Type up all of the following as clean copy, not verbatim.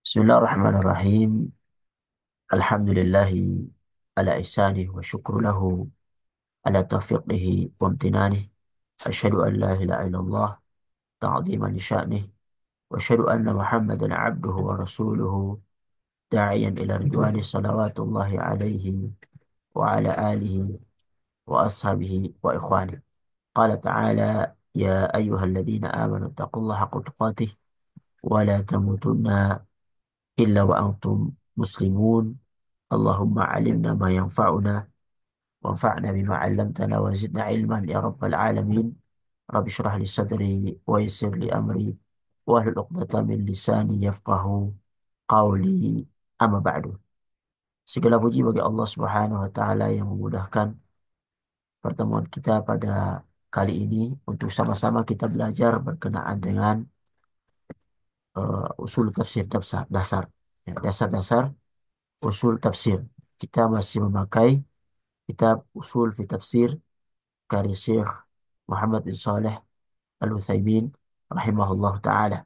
بسم الله الرحمن الرحيم. الحمد لله على إحسانه وشكر له على توفيقه وامتنانه. أشهد أن لا إله إلا الله تعظيما لشأنه، وأشهد أن محمدا عبده ورسوله داعيا إلى رضوانه، صلوات الله عليه وعلى آله وأصحابه وإخوانه. قال تعالى: يا أيها الذين آمنوا اتقوا الله حق تقاته ولا تموتن إلا وأنتم مسلمون. اللهم علمنا ما ينفعنا وانفعنا بما علمتنا وزدنا علما يا رب العالمين. رب اشرح لي صدري ويسر لي أمري واحلل عقدة من لساني يفقه قولي. Amma ba'du. Segala puji bagi Allah Subhanahu wa taala yang memudahkan pertemuan kita pada kali ini untuk sama-sama kita belajar berkenaan dengan usul tafsir dasar dasar, ya, dasar-dasar usul tafsir. Kita masih memakai kitab Usul fi Tafsir karya Syekh Muhammad bin Saleh Al-Utsaimin rahimahullah taala.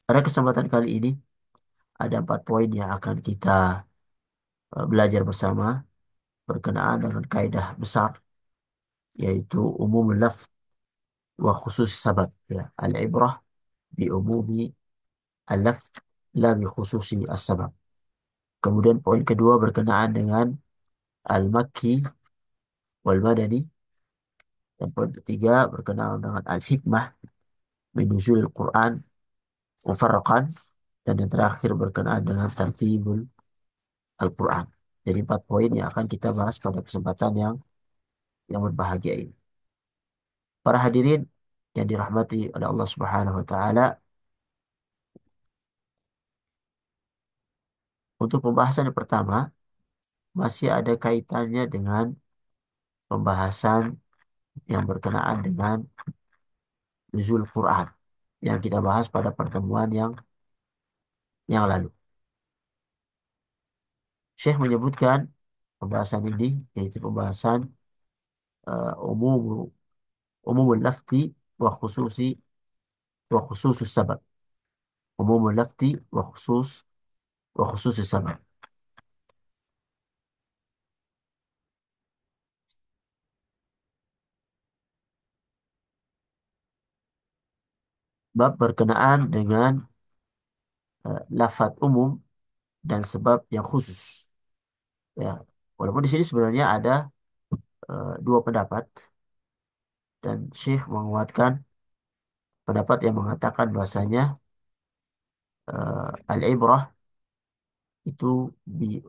Pada kesempatan kali ini ada 4 poin yang akan kita belajar bersama berkenaan dengan kaidah besar, yaitu umumul lafz wa khusus sabab, ya. Al-ibrah bi umumi al-lafz la bi khususi as-sabab. Kemudian poin kedua berkenaan dengan al-makki wal madani, dan poin ketiga berkenaan dengan al-hikmah min nuzulil Quran mufarraqan, dan yang terakhir berkenaan dengan tartibul Al-Quran. Jadi 4 poin yang akan kita bahas pada kesempatan yang berbahagia ini. Para hadirin yang dirahmati oleh Allah Subhanahu wa taala, untuk pembahasan yang pertama masih ada kaitannya dengan pembahasan yang berkenaan dengan nuzul Quran yang kita bahas pada pertemuan yang lalu. Syekh menyebutkan pembahasan ini yaitu pembahasan umum umumul lafzi wa khususus sabab. Umumul lafzi wa khususus sabab. Bab berkenaan dengan lafaz umum dan sebab yang khusus. Ya, walaupun di sini sebenarnya ada 2 pendapat, dan Syekh menguatkan pendapat yang mengatakan bahasanya al-ibrah itu bi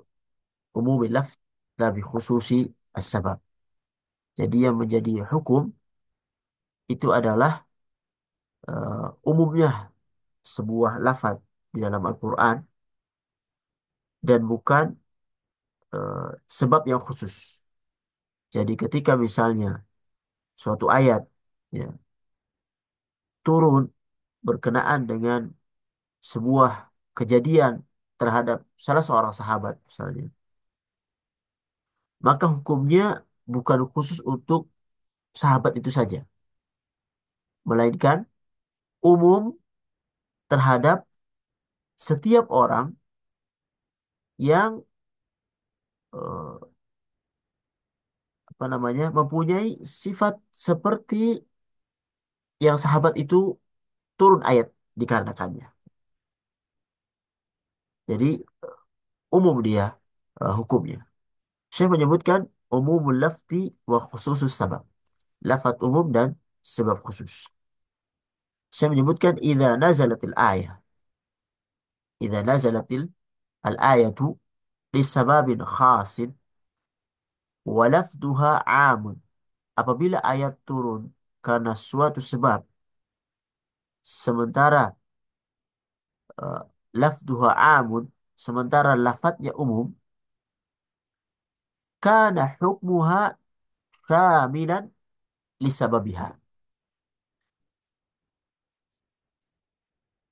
umumi lafz la bi khususi as-sabab. Jadi yang menjadi hukum itu adalah umumnya sebuah lafaz di dalam Al-Quran, dan bukan sebab yang khusus. Jadi ketika misalnya suatu ayat, ya, turun berkenaan dengan sebuah kejadian terhadap salah seorang sahabat misalnya, maka hukumnya bukan khusus untuk sahabat itu saja, melainkan umum terhadap setiap orang yang eh, apa namanya mempunyai sifat seperti yang sahabat itu turun ayat dikarenakannya. Jadi umum dia hukumnya. Syekh menyebutkan umumul lafzi wa khususus sabab. Lafaz umum dan sebab khusus. Syekh menyebutkan idza nazalatil al-ayatu lisababin khasin wa lafduha amun. Apabila ayat turun karena suatu sebab, sementara uh, lafduha amun, sementara lafadznya umum, kana hukmuha kamilan lisababiha,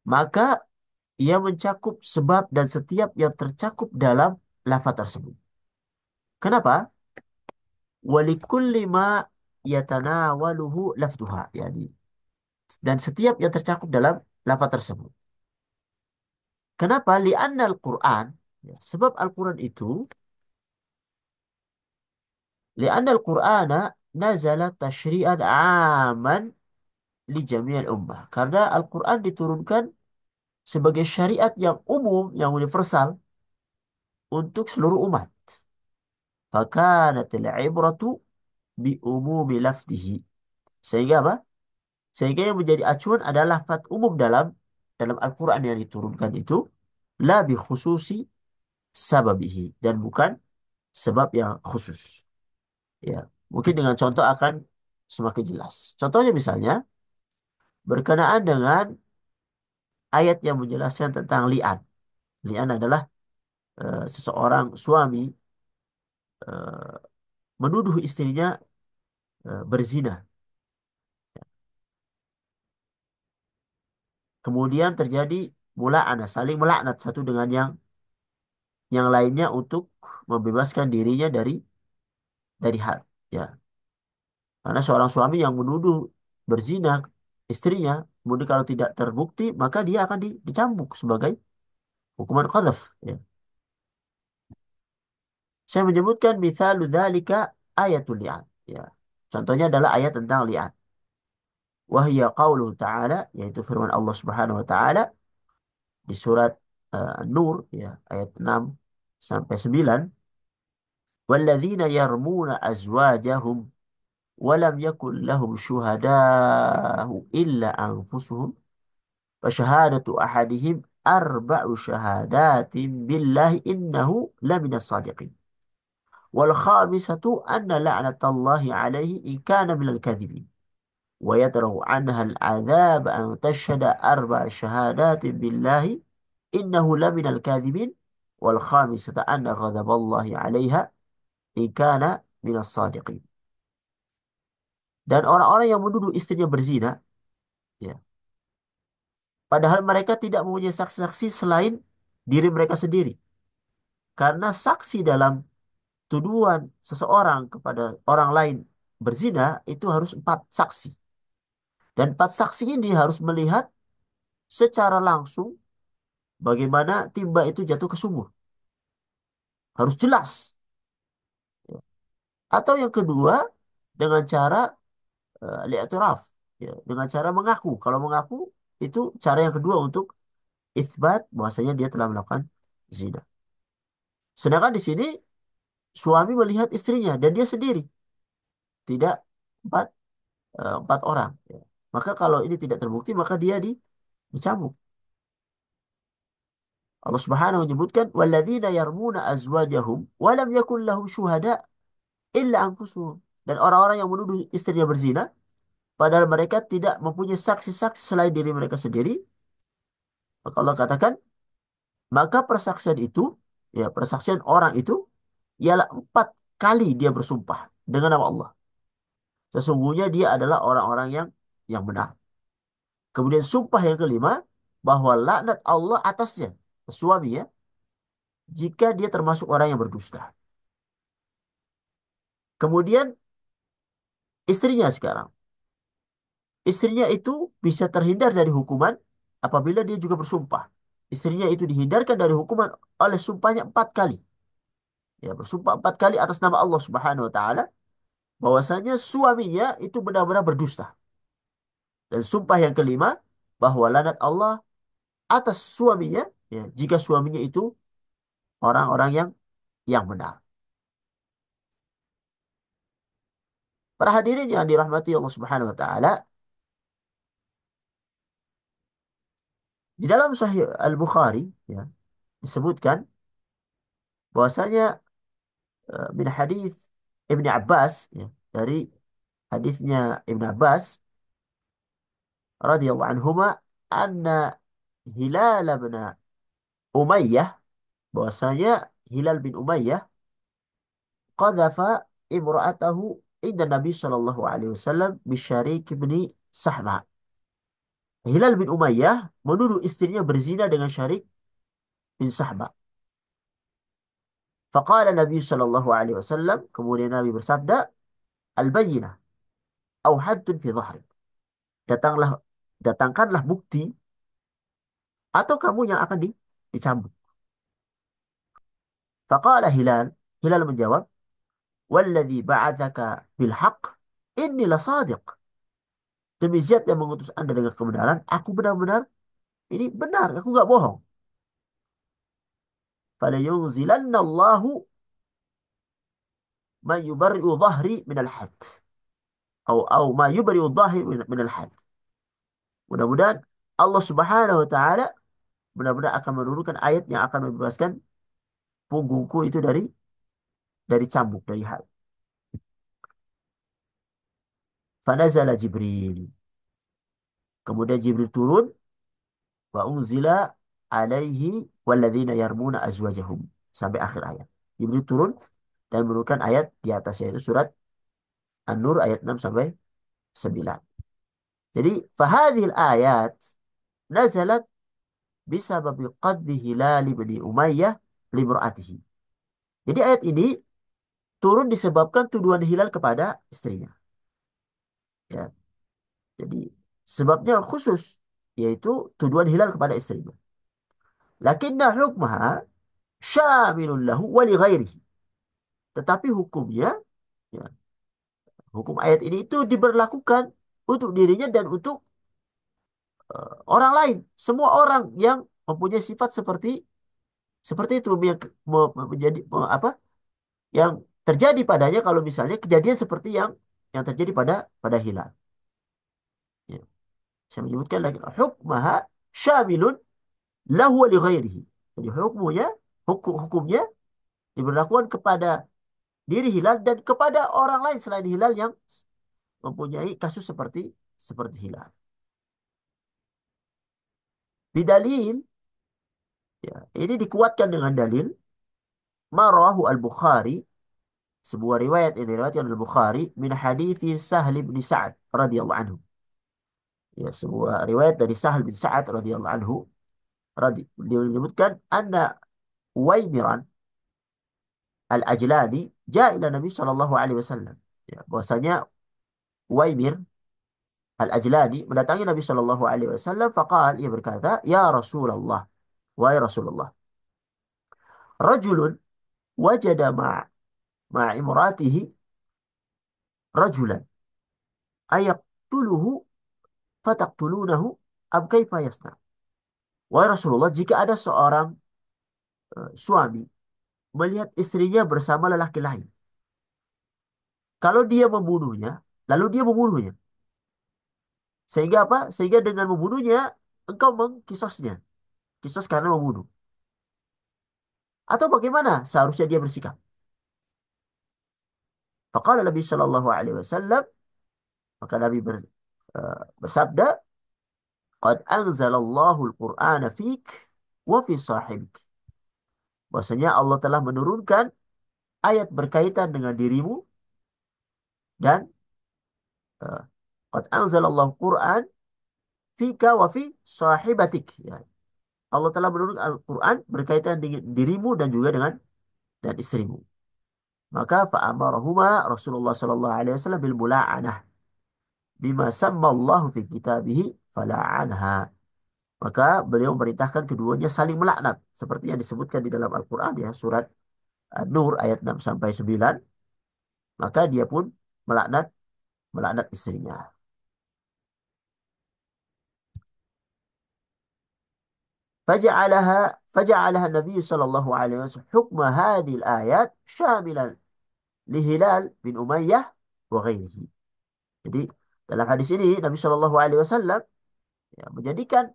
maka ia mencakup sebab dan setiap yang tercakup dalam lafaz tersebut. Kenapa? Walikulli ma yatanawaluhu lafduha, yani, dan setiap yang tercakup dalam lafaz tersebut. Kenapa? Li'anna al-Quran. Ya, sebab Al-Quran itu. Li'anna al-Qur'ana nazala tashri'an aman li jami'al ummah. Karena Al-Quran diturunkan sebagai syariat yang umum, yang universal untuk seluruh umat. Fakanatil ibratu bi umumi lafdihi. Sehingga apa? Sehingga yang menjadi acuan adalah lafaz umum dalam Al-Quran yang diturunkan itu la bi khususi sababihi dan bukan sebab yang khusus. Ya, mungkin dengan contoh akan semakin jelas. Contohnya misalnya berkenaan dengan ayat yang menjelaskan tentang li'an. Li'an adalah seseorang suami eh, menuduh istrinya berzina. Kemudian terjadi mula'anah, saling melaknat satu dengan yang lainnya untuk membebaskan dirinya dari had. Ya, karena seorang suami yang menuduh berzina istrinya, kemudian kalau tidak terbukti, maka dia akan dicambuk sebagai hukuman qadhaf. Ya. Saya menyebutkan mithalu dzalika ayatul li'an. Ya. Contohnya adalah ayat tentang li'an. Wahya qauluhu ta'ala, yaitu firman Allah Subhanahu wa taala di surat An-Nur ya, ayat 6 sampai 9. Walladzina yarmuna azwajahum walam yakul lahum syuhada'u illa anfusuhum fasyahadatu ahadihim arba'u syahadatin billahi innahu laminas sadiqin. Wal khamisatu anna la'natallahi alaihi in kana minal kadhibin. Wa yadra'u anha al-'adzab an tashhada arba'a syahadatin billahi innahu laminal kadhibin. Wal khamisata anna ghadaballahi 'alaiha in kana minas sadiqin. Dan orang-orang yang menuduh istrinya berzina, ya, padahal mereka tidak mempunyai saksi-saksi selain diri mereka sendiri. Karena saksi dalam tuduhan seseorang kepada orang lain berzina itu harus 4 saksi. Dan 4 saksi ini harus melihat secara langsung bagaimana timba itu jatuh ke sumur. Harus jelas. Ya. Atau yang kedua, dengan cara li'tiraf. Ya, dengan cara mengaku. Kalau mengaku, itu cara yang kedua untuk itsbat bahwasanya dia telah melakukan zina. Sedangkan di sini suami melihat istrinya dan dia sendiri, tidak empat empat orang. Ya. Maka kalau ini tidak terbukti maka dia dicambuk. Allah Subhanahu menyebutkan walladzina yarmuna azwajahum wa lam yakul lahum syuhada illa anfusuhum. Dan orang-orang yang menuduh istrinya berzina padahal mereka tidak mempunyai saksi-saksi selain diri mereka sendiri, maka Allah katakan maka persaksian itu, ya persaksian orang itu ialah 4 kali dia bersumpah dengan nama Allah. Sesungguhnya dia adalah orang-orang yang benar. Kemudian sumpah yang kelima, bahwa laknat Allah atasnya, suami ya, jika dia termasuk orang yang berdusta. Kemudian istrinya sekarang. Istrinya itu bisa terhindar dari hukuman apabila dia juga bersumpah. Istrinya itu dihindarkan dari hukuman oleh sumpahnya 4 kali. Ya, bersumpah 4 kali atas nama Allah Subhanahu wa taala bahwasanya suaminya itu benar-benar berdusta. Dan sumpah yang kelima bahwa laknat Allah atas suaminya ya, jika suaminya itu orang-orang yang benar. Para hadirin yang dirahmati Allah Subhanahu wa taala, di dalam Sahih Al-Bukhari ya, disebutkan bahwasanya min hadis Ibnu Abbas ya, dari hadisnya Ibnu Abbas radhiyallahu anhuma anna Hilal bin Umayyah, bahwasanya Hilal bin Umayyah qadhafa imra'atahu inda Nabi sallallahu alaihi wasallam bisyarik bin Sahma. Hilal bin Umayyah menuduh istrinya berzina dengan Syarik bin Sahma. Faqala Nabi sallallahu alaihi wasallam, kemudian Nabi bersabda, al-bayyinah au haddun fi dhahri. Datanglah datangkanlah bukti atau kamu yang akan dicambuk. Faqala Hilal, Hilal menjawab, "Walladzi ba'atsaka bil haqq, inni lasadiq." Demi zat yang mengutus Anda dengan kebenaran, aku benar-benar ini benar, aku nggak bohong. Fala yunzilanna Allahu ma yubarri'u dhahri minal had. Au ma yubarri'u dhahri minal had. Mudah-mudahan Allah Subhanahu wa taala benar-benar akan menurunkan ayat yang akan membebaskan punggungku itu dari cambuk, dari had. Fanazala Jibril. Kemudian Jibril turun, wa unzila alaihi walladzina yarmuna azwajahum. Sampai akhir ayat. Jibril turun dan menurunkan ayat di atasnya itu surat An-Nur ayat 6 sampai 9. Jadi, fahadhil ayat nazalat bisababi qadhi Hilal bin Umayyah limra'atihi. Jadi ayat ini turun disebabkan tuduhan Hilal kepada istrinya. Ya, jadi sebabnya khusus yaitu tuduhan Hilal kepada istrinya. Lakinna hukmaha syamilun lahu wa li ghairihi. Tetapi hukumnya, ya, hukum ayat ini itu diberlakukan untuk dirinya dan untuk orang lain. Semua orang yang mempunyai sifat seperti seperti itu yang menjadi apa? Yang terjadi padanya kalau misalnya kejadian seperti yang terjadi pada Hilal. Ya. Saya menyebutkan lagi hukmaha syamilun lahu wa li ghairihi. Jadi hukumnya diberlakukan kepada diri Hilal dan kepada orang lain selain Hilal yang mempunyai kasus seperti Hilal. Bidalil, ya, ini dikuatkan dengan dalil marahu al-Bukhari, sebuah riwayat yang diriwayatkan oleh Bukhari min hadithi Sahal bin Sa'ad radhiyallahu anhu. Ya, sebuah riwayat dari Sahal bin Sa'ad radhiyallahu anhu. Dia menyebutkan anna Uwaimiran al-Ajlani jaa ila Nabi sallallahu alaihi wasallam. Ya, bahwasanya Uwaimir al-Ajlani mendatangi Nabi sallallahu alaihi wasallam faqal, ia berkata, "Ya Rasulullah, wahai Rasulullah, rajulun wajada ma'a imratihi rajulan ayaqtuluhu fataqtulunahu am kaifa yasna?" Wahai Rasulullah, jika ada seorang suami melihat istrinya bersama lelaki lain, kalau dia membunuhnya, lalu dia membunuhnya. Sehingga apa? Sehingga dengan membunuhnya, engkau mengkisasnya. Kisas karena membunuh. Atau bagaimana seharusnya dia bersikap? Faqala Nabi Shallallahu Alaihi Wasallam, maka Nabi bersabda, "Qad anzalallahu al-Qur'ana fik wa fi sahibik." Bahwasanya Allah telah menurunkan ayat berkaitan dengan dirimu dan uh, qad anzalallahu Qur'an fika wa fi sahibatik. Ya. Allah telah menurunkan Al-Quran berkaitan dengan dirimu dan juga dengan dan istrimu. Maka fa'amarahuma Rasulullah sallallahu alaihi wasallam bil mula'anah bima sammallahu fi kitabihi fala'anha. Maka beliau memerintahkan keduanya saling melaknat seperti yang disebutkan di dalam Al-Quran ya surat An-Nur ayat 6 sampai 9. Maka dia pun melaknat melaknat istrinya. فجعلها النبي صلى الله عليه وسلم حكم هذه الآيات شاملا لهلال bin Umayyah wa ghairihi. Jadi dalam hadis ini Nabi Shallallahu Alaihi Wasallam ya, menjadikan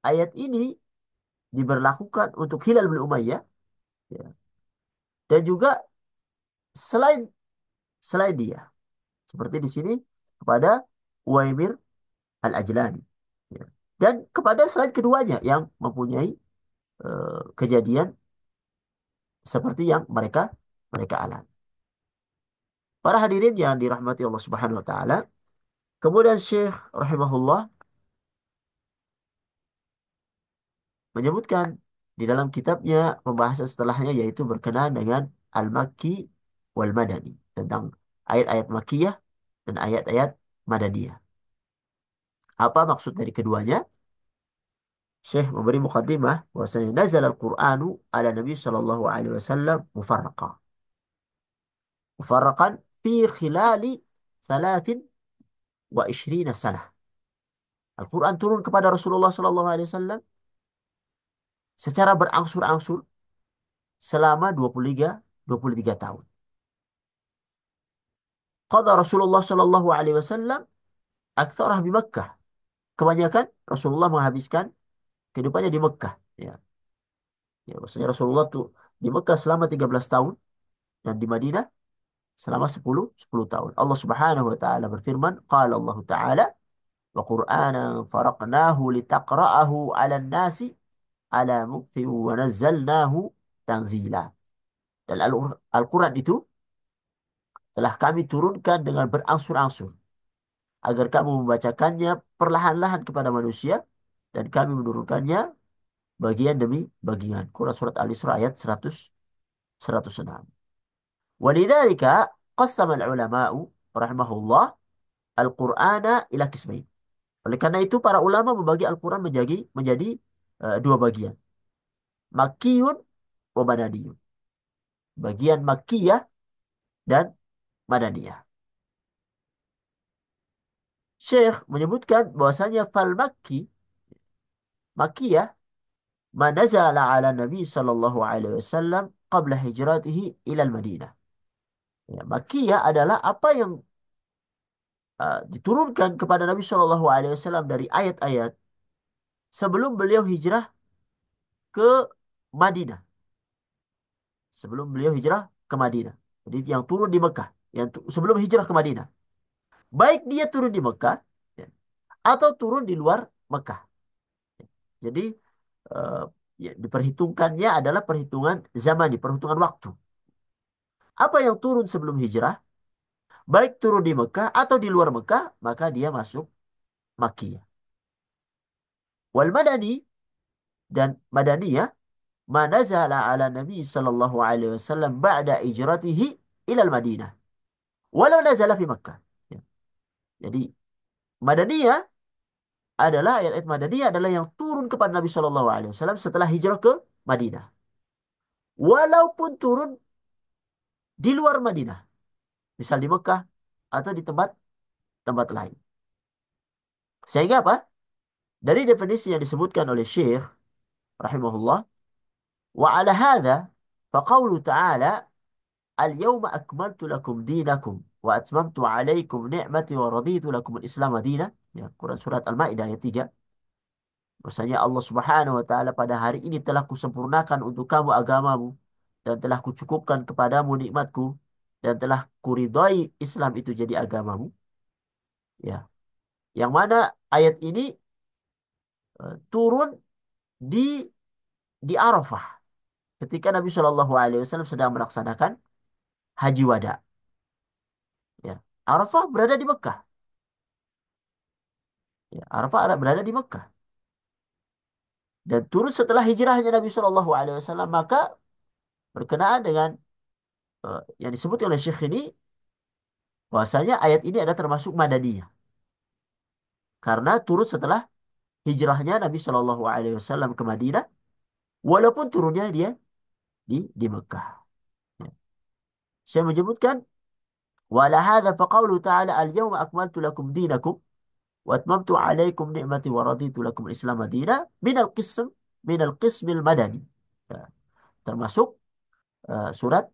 ayat ini diberlakukan untuk Hilal bin Umayyah ya, dan juga selain selain dia seperti di sini kepada Uwaimir al-Ajlani ya. Dan kepada selain keduanya yang mempunyai kejadian seperti yang mereka mereka alami. Para hadirin yang dirahmati Allah Subhanahu wa taala, kemudian Syekh rahimahullah menyebutkan di dalam kitabnya pembahasan setelahnya yaitu berkenaan dengan Al-Makki wal Madani, tentang ayat-ayat Makkiyah dan ayat-ayat Madaniyah. Apa maksud dari keduanya? Syekh memberi mukaddimah bahwasanya nazal al-Qur'anu ala Nabi sallallahu alaihi wasallam mufarraqan fi khilali 23 sanah. Al-Quran turun kepada Rasulullah sallallahu alaihi wasallam secara berangsur-angsur selama 23 tahun. Qadha Rasulullah sallallahu alaihi wasallam aktsarah di Makkah. Kebanyakan Rasulullah menghabiskan kehidupannya di Mekah. Ya, ya maksudnya Rasulullah tuh di Mekah selama 13 tahun dan di Madinah selama sepuluh tahun. Allah Subhanahu wa taala berfirman, qala Allah taala wa Qur'anan faraqnahu litaqra'ahu 'alan nasi ala mukthi wa nazzalnahu tanzila. Dan Al-Quran itu telah kami turunkan dengan berangsur-angsur agar kamu membacakannya perlahan-lahan kepada manusia dan kami menurunkannya bagian demi bagian. Quran surat Al-Isra ayat 106. Walidzalika qassama al-ulama'u rahimahullah al-Qur'ana ila qismain. Oleh karena itu para ulama membagi Al-Quran menjadi dua bagian. Makkiyun wa Madaniyun. Bagian Makkiyah dan Madaniyah. Syekh menyebutkan bahwasanya fal Makki, Makkiyah, ma nazala ala Nabi sallallahu alaihi wasallam qabla hijratihi ila al-Madinah. Ya, Makkiyah adalah apa yang diturunkan kepada Nabi sallallahu alaihi wasallam dari ayat-ayat sebelum beliau hijrah ke Madinah. Sebelum beliau hijrah ke Madinah. Jadi yang turun di Mekah, sebelum hijrah ke Madinah. Baik dia turun di Mekah ya, atau turun di luar Mekah. Jadi eh, ya, diperhitungkannya adalah perhitungan zaman, perhitungan waktu. Apa yang turun sebelum hijrah, baik turun di Mekah atau di luar Mekah, maka dia masuk Makkiyah. Wal Madani dan Madaniyah ma nazala ala Nabi sallallahu alaihi wasallam ba'da hijratihi ila al-Madinah. Walau nazala fi Makkah. Ya. Jadi Madaniyah ayat-ayat Madaniyah adalah yang turun kepada Nabi sallallahu alaihi wasallam setelah hijrah ke Madinah. Walaupun turun di luar Madinah, misal di Mekah atau di tempat lain. Sehingga apa? Dari definisi yang disebutkan oleh Syekh rahimahullah, wa ala hadza faqaulu ta'ala al-yawma akmaltu lakum dinakum wa atmamtu alaikum ni'mati wa raditu lakum al-Islam madina. Ya, Quran surat Al-Maidah ayat 3. Bahwasanya Allah Subhanahu wa taala pada hari ini telah kusempurnakan untuk kamu agamamu dan telah kucukupkan kepadamu nikmatku dan telah kuridai Islam itu jadi agamamu. Ya, yang mana ayat ini turun di Arafah ketika Nabi Shallallahu Alaihi Wasallam sedang melaksanakan haji wada. Ya, Arafah berada di Mekah. Ya, Arafah berada di Mekah dan turun setelah hijrahnya Nabi Shallallahu Alaihi Wasallam, maka berkenaan dengan yang disebut oleh Syekh ini bahwasanya ayat ini ada termasuk Madaniyah karena turun setelah hijrahnya Nabi Shallallahu Alaihi Wasallam ke Madinah, walaupun turunnya dia di Mekah. Ya. Saya menyebutkan wala hadza faqaulu ta'ala al-yawma akmaltu lakum dinakum wa atmamtu 'alaikum ni'mati wa raditu lakum al-Islam madina min al-qism al-madani. Ya. Termasuk surat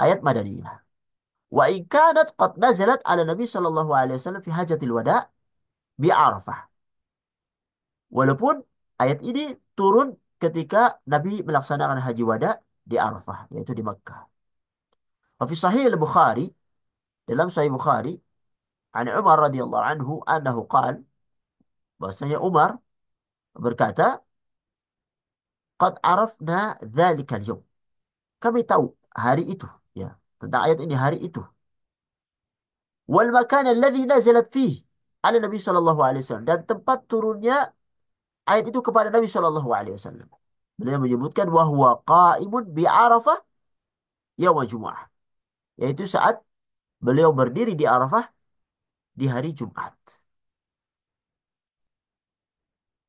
ayat Madaniyah. Wa in kanat qad nazalat ala Nabi sallallahu alaihi wasallam fi hajatil wada' bi Arafah. Walaupun ayat ini turun ketika Nabi melaksanakan haji wada di Arafah, yaitu di Makkah. Wa fi sahih al-Bukhari, dalam sahih Bukhari, an Umar radhiyallahu anhu annahu qala, bahwasanya Umar berkata, qad arafna dzalikal yaum. Kami tahu hari itu, ya, tentang ayat ini hari itu. Wal makan alladhi nazalat fihi ala Nabi sallallahu alaihi wasallam, dan tempat turunnya ayat itu kepada Nabi sallallahu alaihi wasallam. Beliau menyebutkan wa huwa qa'imun bi Arafah yaum Jumu'ah, yaitu saat beliau berdiri di Arafah di hari Jumat.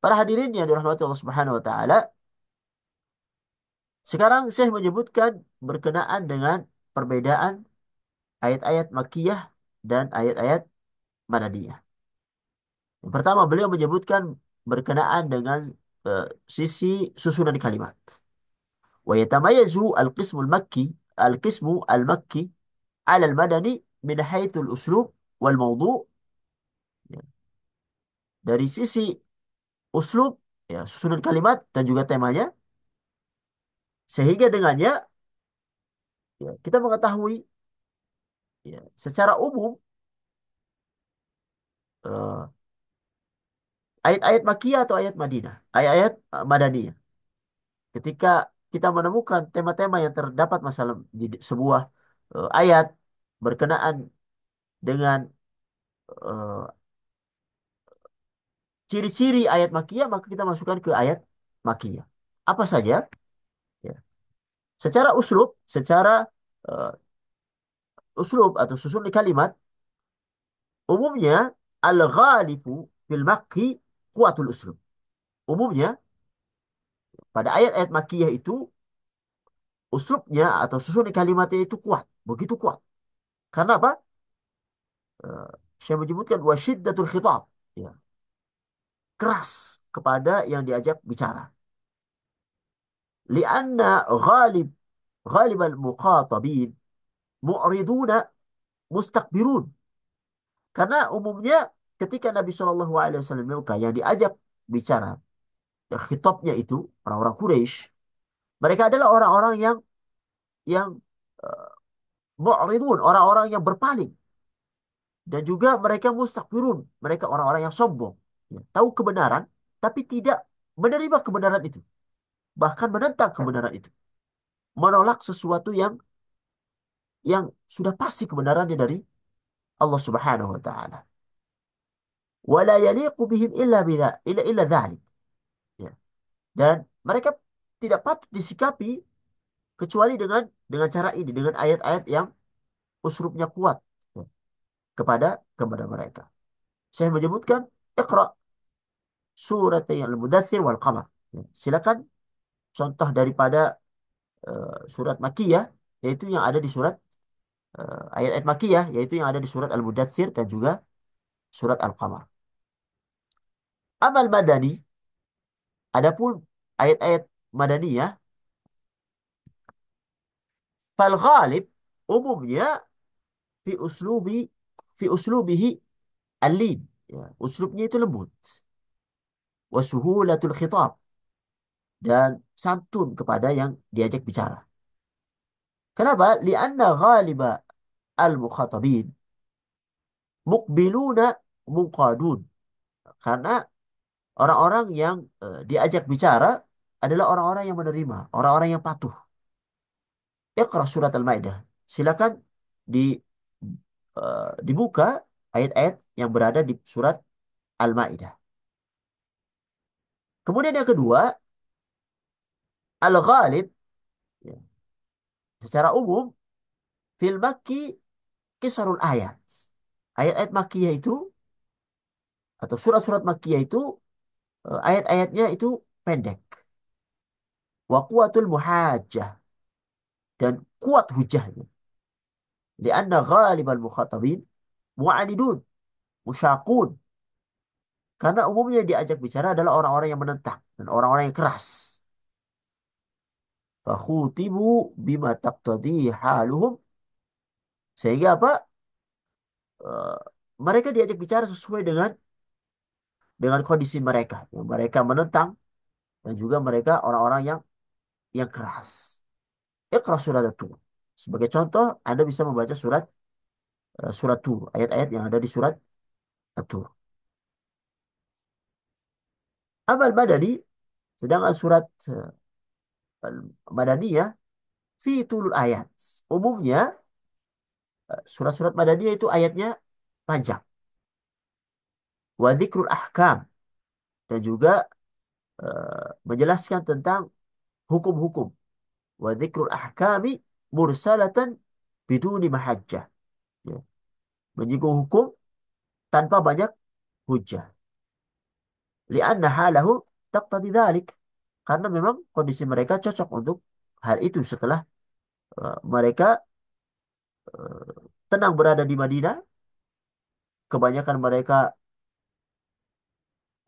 Para hadirin yang dirahmati Allah Subhanahu wa taala, sekarang saya menyebutkan berkenaan dengan perbedaan ayat-ayat Makkiyah dan ayat-ayat Madaniyah. Yang pertama, beliau menyebutkan berkenaan dengan eh, sisi susunan kalimat. ويتميز القسم المكي على المدني من حيث الأسلوب والموضوع. Ya. Dari sisi uslub, ya, susunan kalimat dan juga temanya, sehingga dengannya ya, kita mengetahui ya, secara umum eh, ayat-ayat Makkiyah atau ayat Madinah, ayat-ayat Madaniyah. Ketika kita menemukan tema-tema yang terdapat masalah di sebuah ayat berkenaan dengan eh, ciri-ciri ayat Makkiyah, maka kita masukkan ke ayat Makkiyah. Apa saja? Ya. Secara uslub, secara eh, uslub atau susun kalimat, umumnya al-ghalifu fil makki kuatul uslub. Umumnya pada ayat-ayat Makkiyah itu uslubnya atau susun kalimatnya itu kuat, begitu kuat. Karena apa? Eh, saya menyebutkan wasyiddatul khitab, ya, keras kepada yang diajak bicara. Lianna ghalib al-muqatabin mu'riduna mustakbirun. Karena umumnya ketika Nabi SAW yang diajak bicara, ya, khitabnya itu orang-orang Quraisy, mereka adalah orang-orang yang uh, mu'ridun, orang-orang yang berpaling, dan juga mereka mustakbirun, mereka orang-orang yang sombong, ya, tahu kebenaran tapi tidak menerima kebenaran itu, bahkan menentang kebenaran itu, menolak sesuatu yang sudah pasti kebenarannya dari Allah Subhanahu wa taala. Wala yaliqu bihim illa dzalik. Ya. Dan mereka tidak patut disikapi kecuali dengan cara ini, dengan ayat-ayat yang usrupnya kuat, ya, kepada mereka. Saya menyebutkan Iqra surat Al-Mudaththir wal Qamar. Ya. Silakan contoh daripada surat Makkiyah, yaitu yang ada di surat ayat-ayat Makkiyah, yaitu yang ada di surat Al-Mudaththir dan juga surat Al-Qamar. Amal Madani, adapun ayat-ayat Madaniyah, fal ghalib, umumnya fi uslubi fi uslubihi al-lin, ya, uslubnya itu lembut, wa suhulatul khitab, dan santun kepada yang diajak bicara. Kenapa? Lianna ghaliba al-mukhatabin muqbiluna munqadun. Karena orang-orang yang diajak bicara adalah orang-orang yang menerima, orang-orang yang patuh. Iqra surat Al-Maidah. Silakan di dibuka ayat-ayat yang berada di surat Al-Maidah. Kemudian yang kedua, al-ghalib, ya, secara umum fil makki kisarul ayat. Ayat-ayat makkiyah itu atau surat-surat makkiyah itu ayat-ayatnya itu pendek. Wa quwatul muhajjah, dan kuat hujahnya. Lianna ghalibal mukhatabin mu'anidun, musyaqun. Karena umumnya yang diajak bicara adalah orang-orang yang menentang dan orang-orang yang keras. Fakhutibu bima taqtadi haluhum, sehingga apa? Eh, mereka diajak bicara sesuai dengan kondisi mereka. Yang mereka menentang dan juga mereka orang-orang yang keras. Iqra surat At-Tur. Sebagai contoh, Anda bisa membaca surat Tur, ayat-ayat yang ada di surat At-Tur. Amal Madani, sedangkan surat Madaniyah fi tulul ayat. Umumnya surat-surat Madaniyah itu ayatnya panjang. Wa dzikrul ahkam, dan juga menjelaskan tentang hukum-hukum. Wa dzikrul ahkami mursalatan biduni mahajjah. Ya. Menyinggung hukum tanpa banyak hujah. Lianna halahu taqtadi dzalik. Karena memang kondisi mereka cocok untuk hal itu setelah mereka tenang berada di Madinah, kebanyakan mereka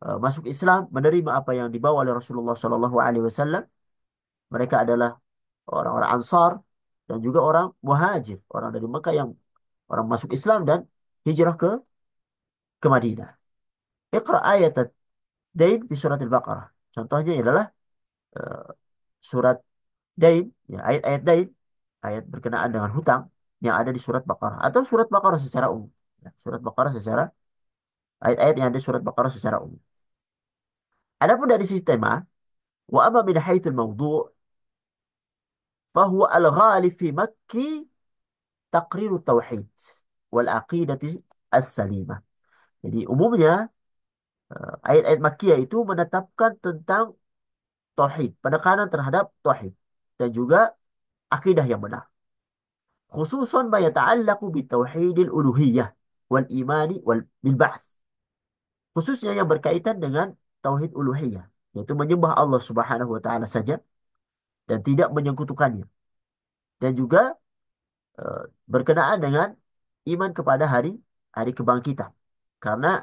masuk Islam, menerima apa yang dibawa oleh Rasulullah Shallallahu Alaihi Wasallam. Mereka adalah orang-orang Ansar dan juga orang Muhajir, orang dari Mekah yang orang masuk Islam dan hijrah ke Madinah. Iqra ayat Dain di surat Al-Baqarah. Contohnya adalah eh, surat Dain, ya, ayat-ayat Dain, ayat berkenaan dengan hutang yang ada di surat Baqarah atau surat Baqarah secara umum. Ya, surat Baqarah secara ayat-ayat yang ada di surat Baqarah secara umum. Adapun dari sisi tema, wa amma min haitsul mawdu' fahuwa al-ghalib fi Makki taqriru tauhid wal aqidati as-salimah. Jadi umumnya ayat-ayat Makkiyah itu menetapkan tentang tauhid, penekanan terhadap tauhid dan juga akidah yang benar. Khususan ma yata'allaqu bi tauhidil uluhiyah wal imani wal bil ba'ts. Khususnya yang berkaitan dengan tauhid uluhiyah, yaitu menyembah Allah Subhanahu wa taala saja dan tidak menyekutukannya. Dan juga eh, berkenaan dengan iman kepada hari hari kebangkitan. Karena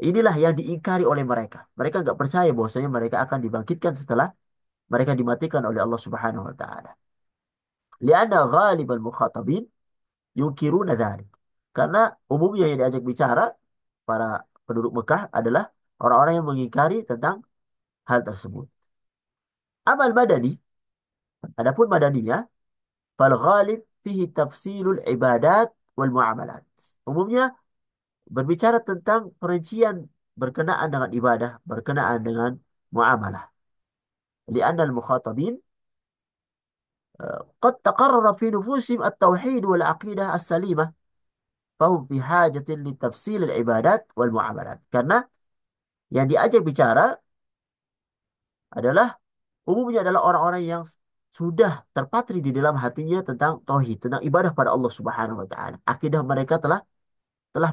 inilah yang diingkari oleh mereka. Mereka nggak percaya bahwasanya mereka akan dibangkitkan setelah mereka dimatikan oleh Allah Subhanahu wa taala. Lianna ghalibal mukhatabin yunkiruna dzalik. Karena umumnya yang diajak bicara para penduduk Mekah adalah orang-orang yang mengingkari tentang hal tersebut. Amal Madani, adapun Madaniyah, fal ghalib fihi tafsilul ibadat wal muamalat. Umumnya berbicara tentang perincian berkenaan dengan ibadah, berkenaan dengan muamalah. Lianna al-mukhatabin قد تقرر في نفوسهم التوحيد والعقيدة السليمة فهم في حاجة لتفصيل العبادات والmuamalat. Karena yang diajak bicara adalah umumnya adalah orang-orang yang sudah terpatri di dalam hatinya tentang tauhid, tentang ibadah pada Allah Subhanahu wa taala. Akidah mereka telah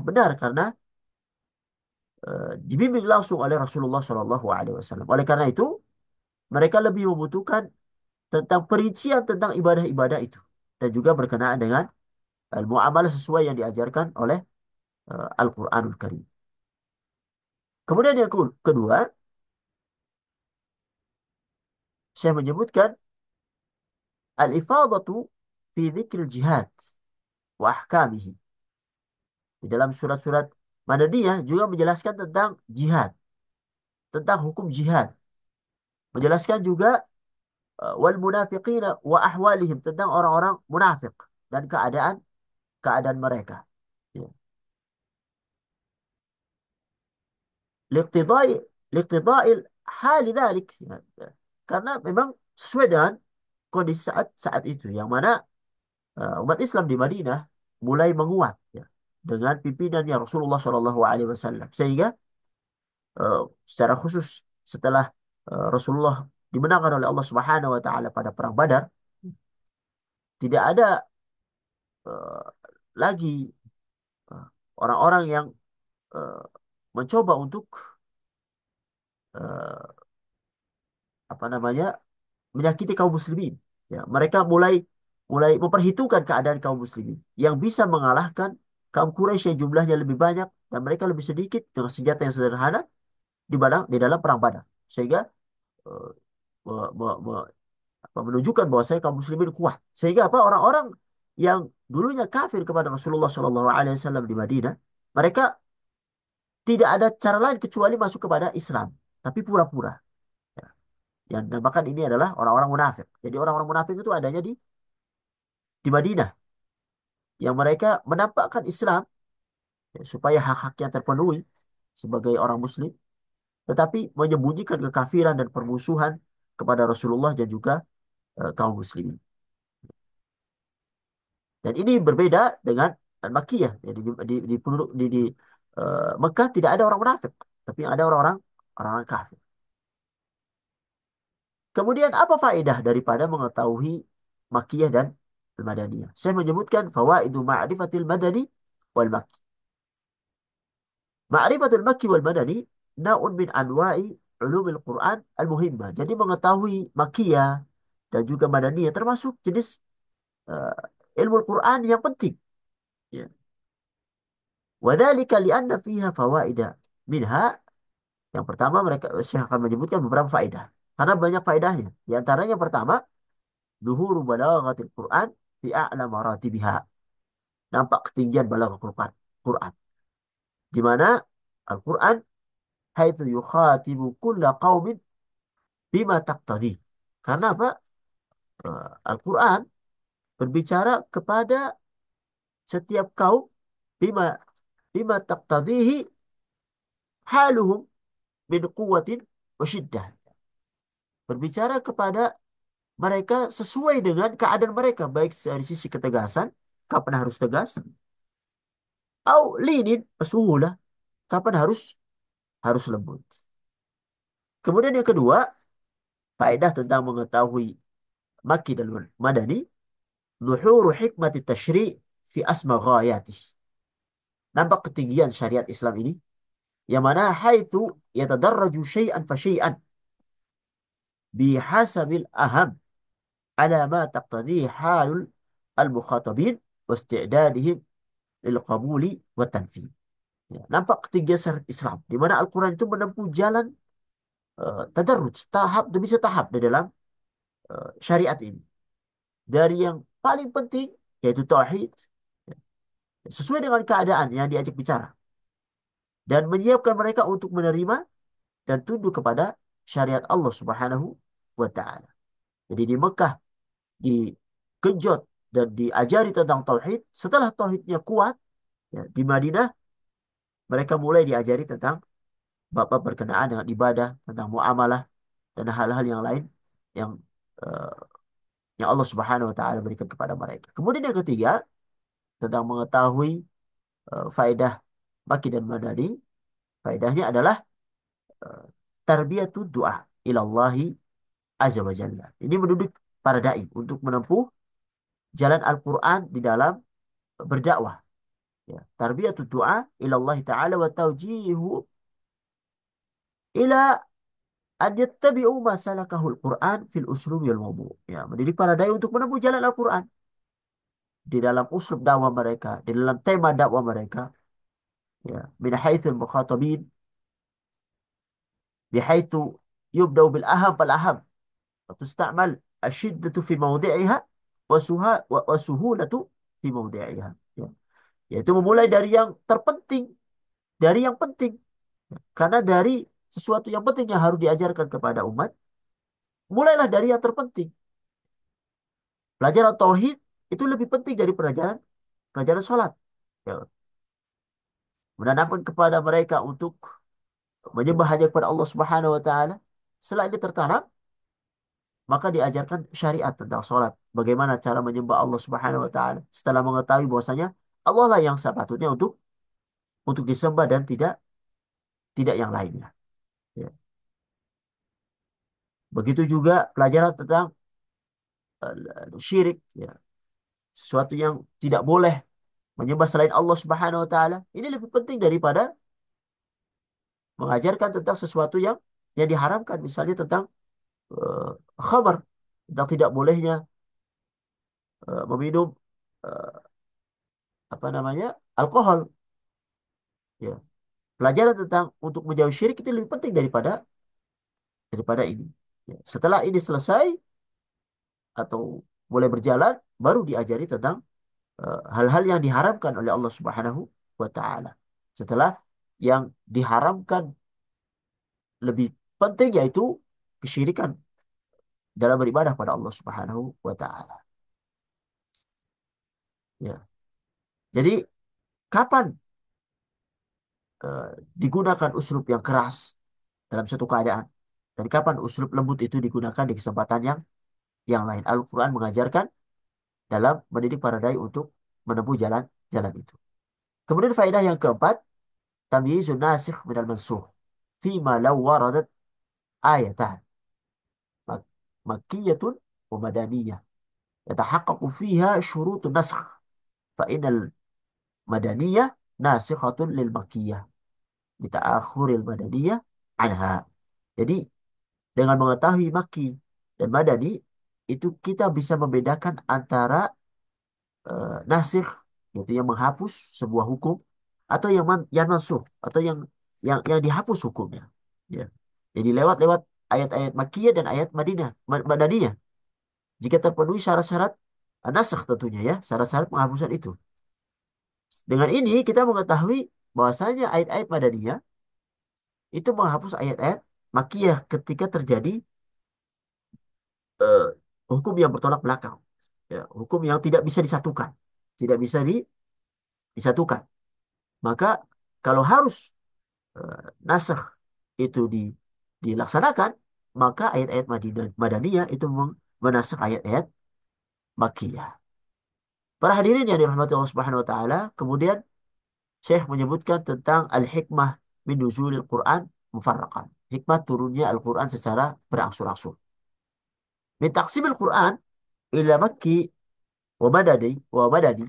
benar karena dibimbing langsung oleh Rasulullah Shallallahu alaihi wasallam. Oleh karena itu, mereka lebih membutuhkan tentang perincian tentang ibadah-ibadah itu dan juga berkenaan dengan muamalah sesuai yang diajarkan oleh Al-Quranul Karim. Kemudian yang kedua, saya menyebutkan al-ifadatu fi dzikril jihad wa ahkamihi. Di dalam surat-surat Madaniyah juga menjelaskan tentang jihad, tentang hukum jihad. Menjelaskan juga wal munafiqina wa ahwalihim, tentang orang-orang munafik dan keadaan mereka. Ya. Liqtidai liqtidai hal dzalik. Ya. Karena memang sesuai dengan kondisi saat itu yang mana umat Islam di Madinah mulai menguat, ya, dengan pimpinannya Rasulullah Shallallahu Alaihi Wasallam, sehingga eh, secara khusus setelah Rasulullah dimenangkan oleh Allah Subhanahu Wa Taala pada perang Badar, tidak ada eh, lagi eh, orang-orang yang eh, mencoba untuk eh, apa namanya menyakiti kaum muslimin. Ya, mereka mulai mulai memperhitungkan keadaan kaum muslimin yang bisa mengalahkan kaum Quraisy yang jumlahnya lebih banyak dan mereka lebih sedikit dengan senjata yang sederhana di dalam perang Badar. Sehingga eh, me- me- me- menunjukkan bahwa saya kaum muslimin kuat. Sehingga apa orang-orang yang dulunya kafir kepada Rasulullah Shallallahu Alaihi Wasallam di Madinah, mereka tidak ada cara lain kecuali masuk kepada Islam, tapi pura-pura. Ya. Yang dinamakan ini adalah orang-orang munafik. Jadi orang-orang munafik itu adanya di Madinah, yang mereka menampakkan Islam, ya, supaya hak-haknya terpenuhi sebagai orang Muslim, tetapi menyembunyikan kekafiran dan permusuhan kepada Rasulullah dan juga kaum Muslimin. Dan ini berbeda dengan Al-Makkiyah. Jadi di penduduk Mekah tidak ada orang munafik, tapi ada orang-orang kafir. Kemudian apa faedah daripada mengetahui Makkiyah dan Al-Madaniyah? Saya menyebutkan fawaidu ma'rifatil madani wal makki. Ma'rifatul makki wal madani naun min anwa'i ulumil Quran al-muhimmah. Jadi mengetahui makiyah dan juga madaniyah termasuk jenis ilmu Quran yang penting. Ya. Wadzalika li'anna fiha fawaida minha. Yang pertama mereka Syekh akan menyebutkan beberapa faedah. Karena banyak faedahnya. Di antaranya yang pertama, zuhuru balaghatil Quran fi a'la maratibiha. Nampak ketinggian balaghah Quran. Quran. Di mana Al-Quran haitsu yukhatibu kulla qaumin bima taqtadi. Karena apa? Al-Quran berbicara kepada setiap kaum bima bima taqtadihi haluhum min quwwatin wa syiddah. Berbicara kepada mereka sesuai dengan keadaan mereka, baik dari sisi ketegasan, kapan harus tegas, au linin, suhulah, kapan harus lembut. Kemudian yang kedua, faedah tentang mengetahui Makki dan Madani, nuhuru hikmati tashri' fi asma ghayatih. Nampak ketinggian syariat Islam ini, yang mana haitsu yatadarraju syai'an fa syai'an bihasabil aham ala ma taqtadihi halul al-mukhatabin wa isti'dadihim lil qabuli wa tanfidh. Ya, nampak ketinggian syariat Islam, di mana Al-Quran itu menempuh jalan tadarruj, tahap demi tahap di dalam syariat ini. Dari yang paling penting, yaitu tauhid, sesuai dengan keadaan yang diajak bicara. Dan menyiapkan mereka untuk menerima dan tunduk kepada syariat Allah Subhanahu wa Ta'ala. Jadi di Mekah digenjot dan diajari tentang tauhid. Setelah tauhidnya kuat, ya, di Madinah mereka mulai diajari tentang bab berkenaan dengan ibadah, tentang muamalah dan hal-hal yang lain yang eh, yang Allah Subhanahu wa Ta'ala berikan kepada mereka. Kemudian yang ketiga, tentang mengetahui faedah Maki dan Madani, faedahnya adalah eh, tarbiyatud doa ilallahi azza wa jalla. Ini mendidik para dai untuk menempuh jalan Al-Quran di dalam berdakwah. Ya. Tarbiyatud doa ilallahi ta'ala wa taujihu ila an yattabi'u ma salakahul Quran fil uslubi wal mawdu'. Ya, mendidik para dai untuk menempuh jalan Al-Quran di dalam uslub dakwah mereka, di dalam tema dakwah mereka, ya, min haitsul mukhatabin bihaitsu yubda'u bil aham fal aham wa tusta'mal asyiddatu fi mawdi'iha wa suhulatu fi mawdi'iha. Ya. Yaitu memulai dari yang terpenting, dari yang penting. Karena dari sesuatu yang penting yang harus diajarkan kepada umat, mulailah dari yang terpenting. Pelajaran tauhid itu lebih penting dari pelajaran pelajaran sholat. Ya. Menanamkan kepada mereka untuk menyembah hanya kepada Allah Subhanahu wa taala. Setelah ini tertanam, maka diajarkan syariat tentang sholat. Bagaimana cara menyembah Allah Subhanahu wa taala. Setelah mengetahui bahwasanya Allah lah yang sepatutnya untuk disembah dan tidak tidak yang lainnya. Ya. Begitu juga pelajaran tentang syirik, ya. Sesuatu yang tidak boleh menyembah selain Allah Subhanahu wa taala. Ini lebih penting daripada mengajarkan tentang sesuatu yang diharamkan, misalnya tentang uh, khamar, tentang tidak bolehnya meminum uh, apa namanya? Alkohol, ya. Pelajaran tentang untuk menjauhi syirik itu lebih penting daripada ini. Ya. Setelah ini selesai atau boleh berjalan, baru diajari tentang hal-hal yang diharamkan oleh Allah Subhanahu wa taala. Setelah yang diharamkan lebih penting, yaitu kesyirikan dalam beribadah pada Allah Subhanahu wa taala. Ya. Jadi kapan eh, digunakan uslub yang keras dalam satu keadaan dan kapan uslub lembut itu digunakan di kesempatan yang lain. Al-Qur'an mengajarkan dalam mendidik para dai untuk menempuh jalan jalan itu. Kemudian faedah yang keempat, tamyizun nasikh minal mansukh fima law waradat ayatan mak- makkiyatun wa madaniyah yatahaqqaqu fiha syurutun nasakh fa innal madaniyah nasikhatun lil makkiyah. bita'akhuril madaniyah anha. Jadi dengan mengetahui Makki dan Madani itu kita bisa membedakan antara nasikh, yaitu yang menghapus sebuah hukum, atau yang mansukh, atau yang dihapus hukumnya. Ya. Jadi lewat ayat-ayat Makkiyah dan ayat Madaniyah. Jika terpenuhi syarat-syarat nasikh tentunya ya, syarat-syarat penghapusan itu. Dengan ini kita mengetahui bahwasanya ayat-ayat Madaniyah itu menghapus ayat-ayat Makkiyah ketika terjadi eh, hukum yang bertolak belakang. Ya, hukum yang tidak bisa disatukan. Tidak bisa disatukan. Maka kalau harus eh, nasakh itu dilaksanakan, maka ayat-ayat Madaniyah itu menasakh ayat-ayat Makkiyah. Para hadirin yang dirahmati Allah Subhanahu wa taala, kemudian Syekh menyebutkan tentang al-hikmah min nuzulil Quran mufarraqan. Hikmah turunnya Al-Quran secara berangsur-angsur. Min taqsimil Quran ila Makki wa Madani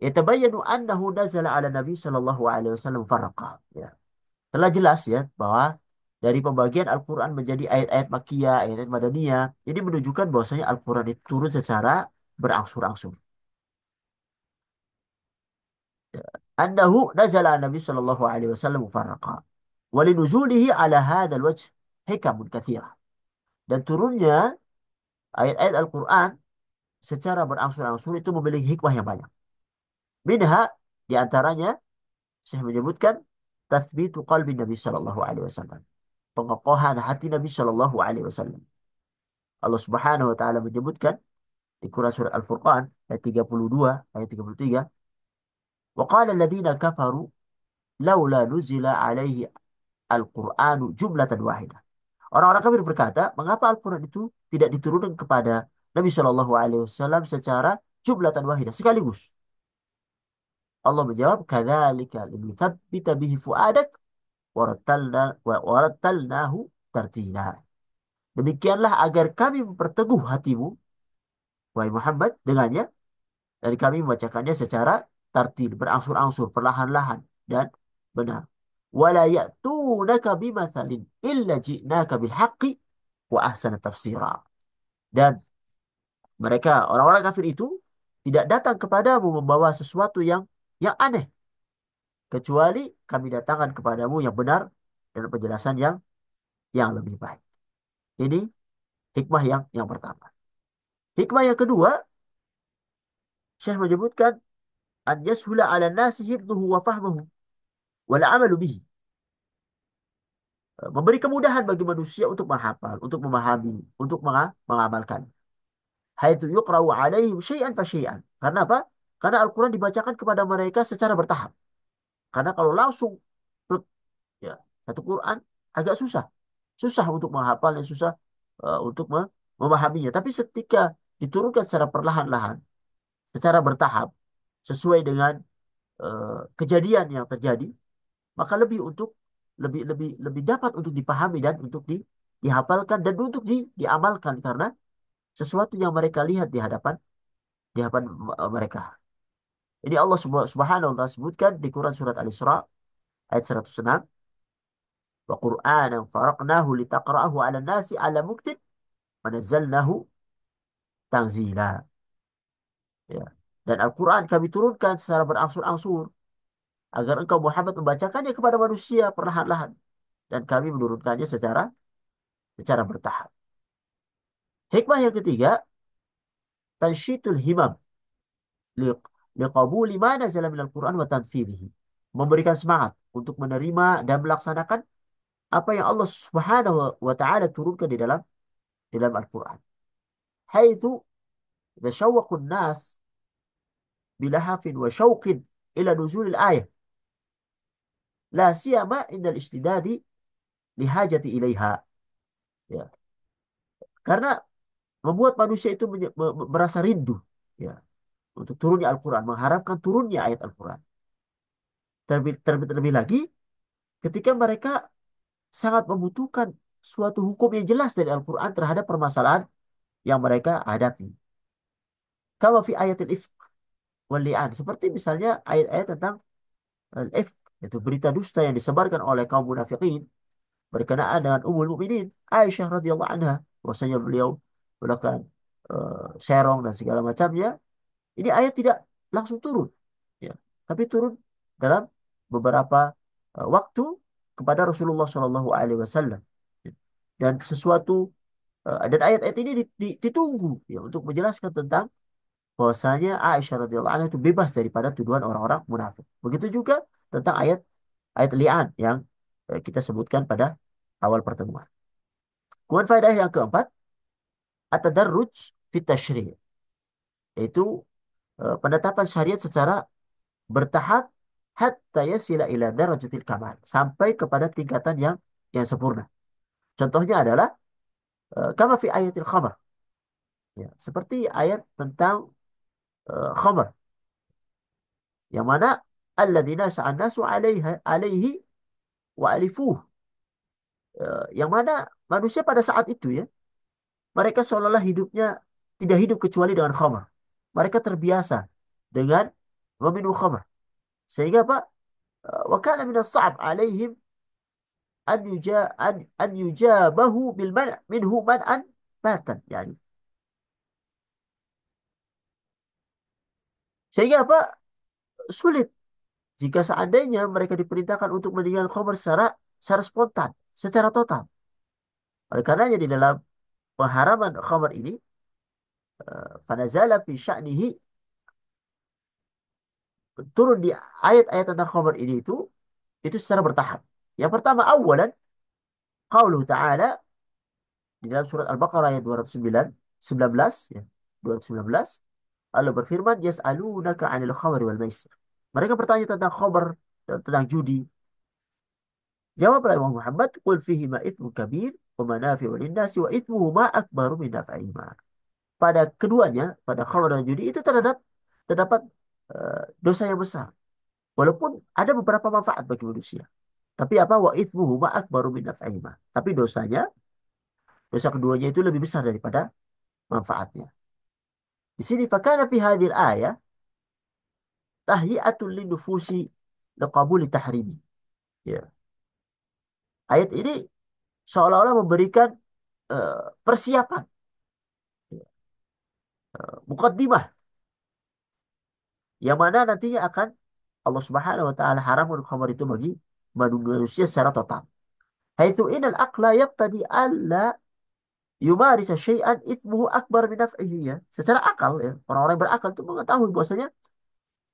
yatabayyanu annahu nazala ala Nabi sallallahu alaihi wasallam mufarraqah. Ya. Telah jelas ya bahwa dari pembagian Al-Quran menjadi ayat-ayat Makkiyah, ayat-ayat Madaniyah, ini menunjukkan bahwasanya Al-Quran itu turun secara berangsur-angsur. Annahu nazala ala Nabi sallallahu alaihi wasallam mufarraqa. Walinuzulihi ala hadzal wajh hikamun katsirah. Dan turunnya ayat-ayat Al-Quran secara berangsur-angsur itu memiliki hikmah yang banyak. Minha di antaranya saya menyebutkan tathbitu qalbi Nabi sallallahu alaihi wasallam. Pengokohan hati Nabi sallallahu alaihi wasallam. Allah Subhanahu wa taala menyebutkan di Quran surat Al-Furqan ayat 32, ayat 33, wa qala alladziina kafaru laula nuzila alaihi al-Qur'anu jumlatan wahidah. Orang-orang kafir berkata, mengapa Al-Quran itu tidak diturunkan kepada Nabi Shallallahu Alaihi Wasallam secara jumlatan wahidah sekaligus? Allah menjawab, kadzalika linutsabbita bihi fuadak warattalnahu tartila. Demikianlah agar kami memperteguh hatimu, wahai Muhammad, dengannya, dan kami membacakannya secara tartil, berangsur-angsur, perlahan-lahan, dan benar. Wala ya'tunaka bimathalin illa ji'naka bilhaqqi wa ahsana tafsira. Dan mereka, orang-orang kafir itu, tidak datang kepadamu membawa sesuatu yang aneh, kecuali kami datangkan kepadamu yang benar dan penjelasan yang lebih baik. Ini hikmah yang pertama. Hikmah yang kedua, Syekh menyebutkan an yashula 'ala nasi hifdhuhu wa fahmuhu wal 'amalu bihi. Memberi kemudahan bagi manusia untuk menghafal, untuk memahami, untuk mengamalkan. Haitsu yuqra'u 'alaihim syai'an fa syai'an. Karena apa? Karena Al-Quran dibacakan kepada mereka secara bertahap. Karena kalau langsung ya, satu Quran agak susah. Susah untuk menghafalnya, susah untuk memahaminya. Tapi ketika diturunkan secara perlahan-lahan, secara bertahap, sesuai dengan kejadian yang terjadi, maka lebih lebih lebih dapat untuk dipahami dan untuk dihafalkan dan untuk diamalkan karena sesuatu yang mereka lihat di hadapan mereka. Ini Allah Subhanahu wa taala sebutkan di Quran surat Al-Isra ayat 106, wa Qur'anan faraqnahu litaqra'ahu 'ala nasi 'ala muktin wa nazzalnahu tanzila. Ya. Dan Al-Quran kami turunkan secara berangsur-angsur agar engkau Muhammad membacakannya kepada manusia perlahan-lahan dan kami menurunkannya secara bertahap. Hikmah yang ketiga, tansyitul himam li- liqabuli ma nazala minal Quran wa tanfidhihi. Memberikan semangat untuk menerima dan melaksanakan apa yang Allah Subhanahu wa taala turunkan di dalam Al-Quran. Haitsu yashawwaqun nas bilahafin wa syauqin ila nuzulil ayah. La siyama indal ishtidadi lihajati ilaiha. Ya. Karena membuat manusia itu merasa rindu ya untuk turunnya Al-Quran, mengharapkan turunnya ayat Al-Quran. Terlebih lagi ketika mereka sangat membutuhkan suatu hukum yang jelas dari Al-Quran terhadap permasalahan yang mereka hadapi. Kama fi ayatil ifk wal li'an. Seperti misalnya ayat-ayat tentang al-ifk, Yaitu berita dusta yang disebarkan oleh kaum munafikin berkenaan dengan Ummul Mukminin Aisyah radhiyallahu anha, bahwasanya beliau melakukan serong dan segala macamnya. Ini ayat tidak langsung turun, ya, tapi turun dalam beberapa waktu kepada Rasulullah Shallallahu Alaihi Wasallam. Dan sesuatu dan ayat-ayat ini ditunggu ya untuk menjelaskan tentang bahwasanya Aisyah radhiyallahu anha itu bebas daripada tuduhan orang-orang munafik. Begitu juga tentang ayat ayat li'an yang kita sebutkan pada awal pertemuan. Kemudian faedah yang keempat, at-tadarruj fit tasyri', yaitu penetapan syariat secara bertahap hatta yasila ila darajatil kamal, sampai kepada tingkatan yang sempurna. Contohnya adalah kama fi ayatil khamar, ya, seperti ayat tentang khamar yang mana alladzina sa'an nasu alaihi wa alifuh. Yang mana manusia pada saat itu ya, mereka seolah-olah hidupnya tidak hidup kecuali dengan khamar. Mereka terbiasa dengan meminum khamar. Sehingga Pak, wa kana min as-sa'ab alaihim an yujabahu bil man' minhu man'an batan, yani. Sehingga apa? Sulit jika seandainya mereka diperintahkan untuk meninggalkan khamar secara spontan, secara total. Oleh karenanya di dalam pengharaman khamar ini, fanazala fi sya'nihi, turun di ayat-ayat tentang khamar ini itu secara bertahap. Yang pertama, awalan qauluhu ta'ala, di dalam surat Al-Baqarah ayat 219 ya, 219, Allah berfirman, yas'alunaka 'anil khamri wal maisir. Mereka bertanya tentang khamr dan tentang judi. Jawablah Muhammad, qul fihi ma itsmu kabir wa manafi'u lin-nasi wa itsmuhu ma akbaru min naf'ihima. Pada keduanya, pada khamr dan judi itu terdapat dosa yang besar. Walaupun ada beberapa manfaat bagi manusia. Tapi apa? Wa itsmuhu ma akbaru min naf'ihima. Tapi dosa keduanya itu lebih besar daripada manfaatnya. Di sini fakana fi hadhil ayah tahyi'atul linufusi liqabuli tahrimi. Ya. Ayat ini seolah-olah memberikan persiapan, ya, mukaddimah yang mana nantinya akan Allah Subhanahu wa taala haramkan khamar itu bagi manusia secara total. Haitsu inal aqla yaqtadi alla yumarisa syai'an itsmuhu akbar min naf'ihi, ya. Secara akal ya, orang-orang yang berakal itu mengetahui bahwasanya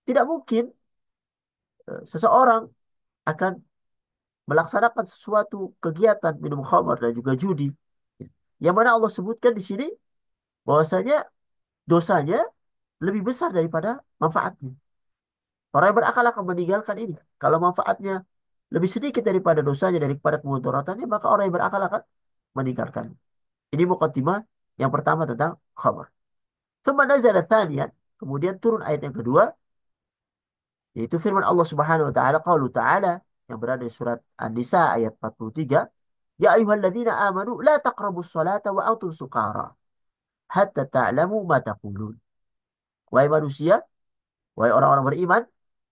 tidak mungkin seseorang akan melaksanakan sesuatu kegiatan minum khamar dan juga judi, yang mana Allah sebutkan di sini bahwasanya dosanya lebih besar daripada manfaatnya. Orang yang berakal akan meninggalkan ini. Kalau manfaatnya lebih sedikit daripada dosanya, daripada kemudaratannya, maka orang yang berakal akan meninggalkan. Ini mukaddimah yang pertama tentang khamar. Thumma nazala thaniyan, kemudian turun ayat yang kedua, yaitu firman Allah Subhanahu wa taala, qaulu ta'ala, yang berada di surat An-Nisa ayat 43, ya ayyuhalladzina amanu la taqrabus salata wa antum sukara hatta ta'lamu ma taqulun. Wahai manusia, wahai orang-orang beriman,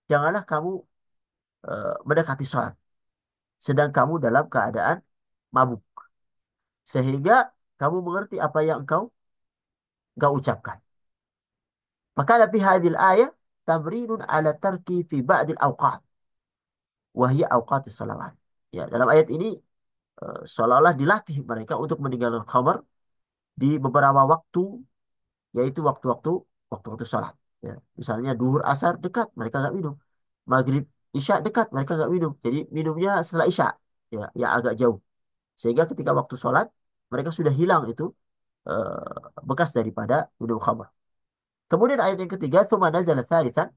janganlah kamu mendekati salat sedang kamu dalam keadaan mabuk, sehingga kamu mengerti apa yang engkau ucapkan. Maka fi hadhil ayah tamrinun ala tarki fi ba'dil awqat wa hiya awqatis salawat. Ya, dalam ayat ini seolah-olah dilatih mereka untuk meninggalkan khamar di beberapa waktu, yaitu waktu-waktu salat. Ya, misalnya duhur asar dekat, mereka nggak minum. Maghrib isya dekat, mereka nggak minum. Jadi minumnya setelah isya, ya, yang agak jauh. Sehingga ketika waktu sholat, mereka sudah hilang itu bekas daripada minum khamar. Kemudian ayat yang ketiga, tsumma nazala tsalitsan.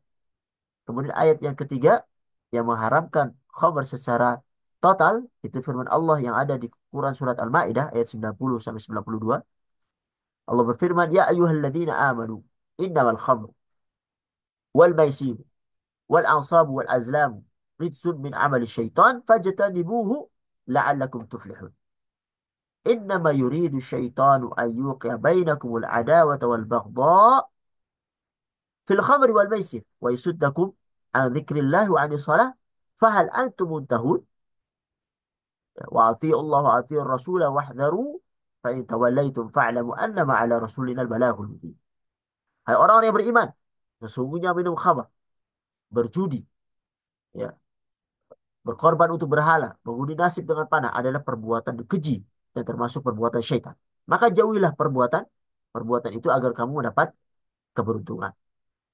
Kemudian ayat yang ketiga yang mengharamkan khamar secara total, itu firman Allah yang ada di Quran surat Al-Maidah ayat 90 sampai 92. Allah berfirman, ya ayyuhalladzina amanu innamal khamru wal maisir wal ansabu wal azlamu rijsun min amali syaitan fajtanibuhu la'allakum tuflihun. إنما يريد الشيطان أن يوقع بينكم العداوة والبغضاء في الخمر والميسر ويصدكم عن ذكر الله وعن الصلاة Fahal antum muntahun wa ati'u Allah wa ati'u Rasul wahdharu fa in tawallaitum fa'lamu annama ala rasulina al-balaghul mubin. Hai orang-orang yang beriman, sesungguhnya minum khamar, berjudi, ya, berkorban untuk berhala, mengundi nasib dengan panah adalah perbuatan keji dan termasuk perbuatan syaitan. Maka jauhilah perbuatan perbuatan itu agar kamu mendapat keberuntungan.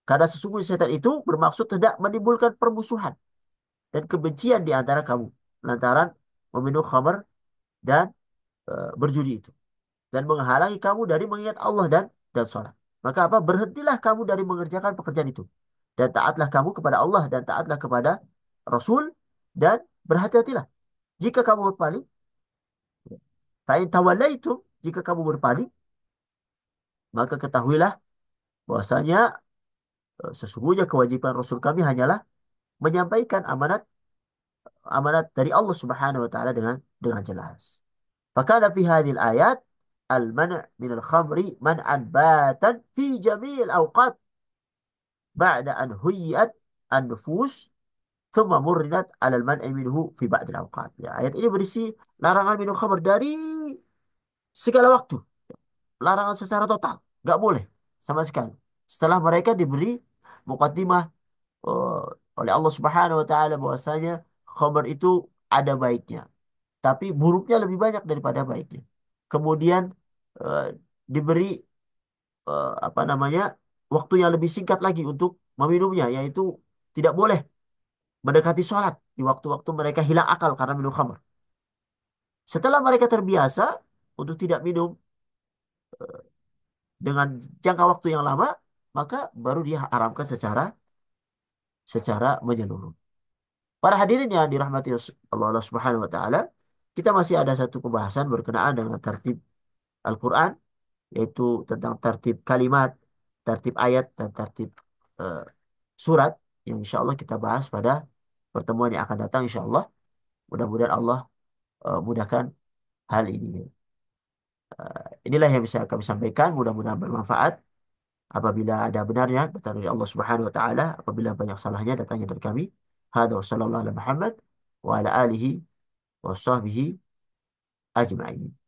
Karena sesungguhnya setan itu bermaksud tidak menimbulkan permusuhan dan kebencian di antara kamu lantaran meminum khamar dan berjudi itu dan menghalangi kamu dari mengingat Allah dan sholat. Maka apa? Berhentilah kamu dari mengerjakan pekerjaan itu dan taatlah kamu kepada Allah dan taatlah kepada Rasul dan berhati-hatilah. Jika kamu berpaling, fa'in tawallaitum, jika kamu berpaling, maka ketahuilah bahwasanya sesungguhnya kewajiban Rasul kami hanyalah menyampaikan amanat amanat dari Allah Subhanahu wa taala dengan jelas. Fakana fi hadhil ayat al-man' min al-khamri man'an batan fi jami'il awqat ba'da an huyyat an-nufus thumma murrinat 'ala al-man'i minhu fi ba'd al-awqat. Ya, ayat ini berisi larangan minum khamr dari segala waktu. Larangan secara total, nggak boleh sama sekali. Setelah mereka diberi mukaddimah eh, oleh Allah Subhanahu wa taala bahwasanya khamr itu ada baiknya, tapi buruknya lebih banyak daripada baiknya. Kemudian eh, diberi apa namanya waktu yang lebih singkat lagi untuk meminumnya, yaitu tidak boleh mendekati sholat di waktu-waktu mereka hilang akal karena minum khamr. Setelah mereka terbiasa untuk tidak minum dengan jangka waktu yang lama, maka baru dia haramkan secara menyeluruh. Para hadirin yang dirahmati Allah Subhanahu wa taala, kita masih ada satu pembahasan berkenaan dengan tertib Al-Qur'an, yaitu tentang tertib kalimat, tertib ayat dan tertib eh, surat yang insya Allah kita bahas pada pertemuan yang akan datang insya Allah. Mudah-mudahan Allah mudahkan hal ini. Inilah yang bisa kami sampaikan, mudah-mudahan bermanfaat. Apabila ada benarnya datang dari Allah Subhanahu wa taala, apabila banyak salahnya datangnya dari kami. Hada wa sallallahu ala Muhammad wa ala alihi wa sahbihi ajma'in.